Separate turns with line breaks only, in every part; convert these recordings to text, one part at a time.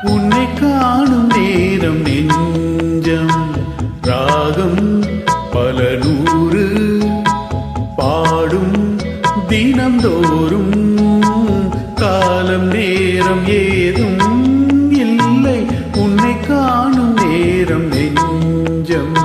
உன்னை காணும் நேரம் நெஞ்சம் ராகம் பல நூறு பாடும் தினம்தோறும் காலம் நேரம் ஏதும் இல்லை உன்னை காணும் நேரம் நெஞ்சம்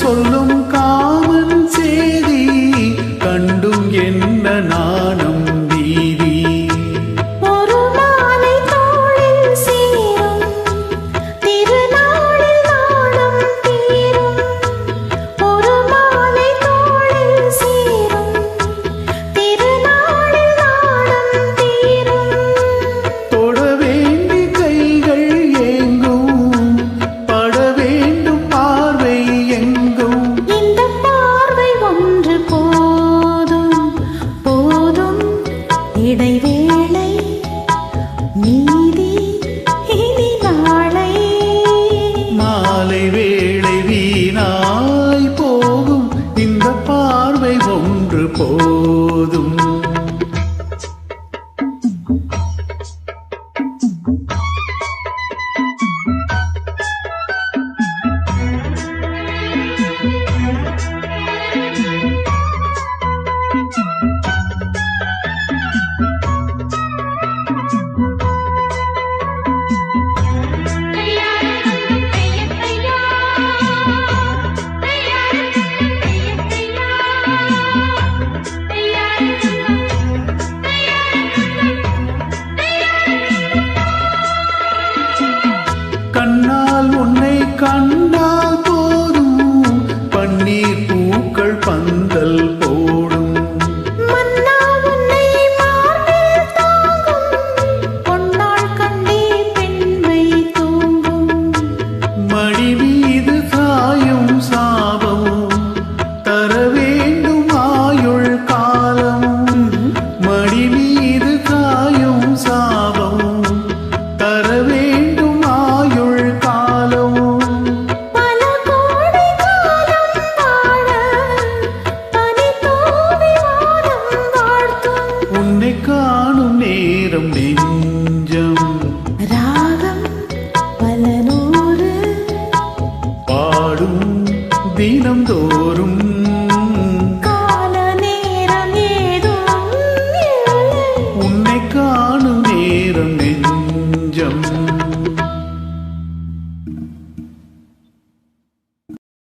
சொல்லும் காமன் சேதி கண்டும் என்ன நாணம் வீதி
ஒரு மாலை தோளில் சேரும் திருநாளில் நாணம் தீரும் ஒரு மாலை தோளில் சேரும் திருநாளில் நாணம் தீரும்
தொட வேண்டி கைகள் ஏங்கும் பட வேண்டும் பார்வை எங்கும்
இந்த பார்வை ஒன்று போதும் போதும் இடைவேளை நீதி இனி நாளை
மாலை வேளை வீணாய் போகும் இந்த பார்வை ஒன்று போதும் கண்ணால் உன்னை கண்டால் போதும் பன்னீர் பூக்கள் பந்தல் போடும்
மன்னா உன்னை மார்பில் தாங்கும் பொன்னாள் கண்டே பெண்மை தூங்கும்
மடி மீது சாயும் சாபம் தர வேண்டும் ஆயுள் காலம் மடி மீது சாயும் சாபம் தர வேண்டும் ஆயுள் காலம்
பல கோடி காலம் வாழ பனி தூவி வானம் வாழ்த்தும்
உன்னை காணும் நேரம் நெஞ்சம்
ராகம் பல நூறு
பாடும் தினம்தோறும்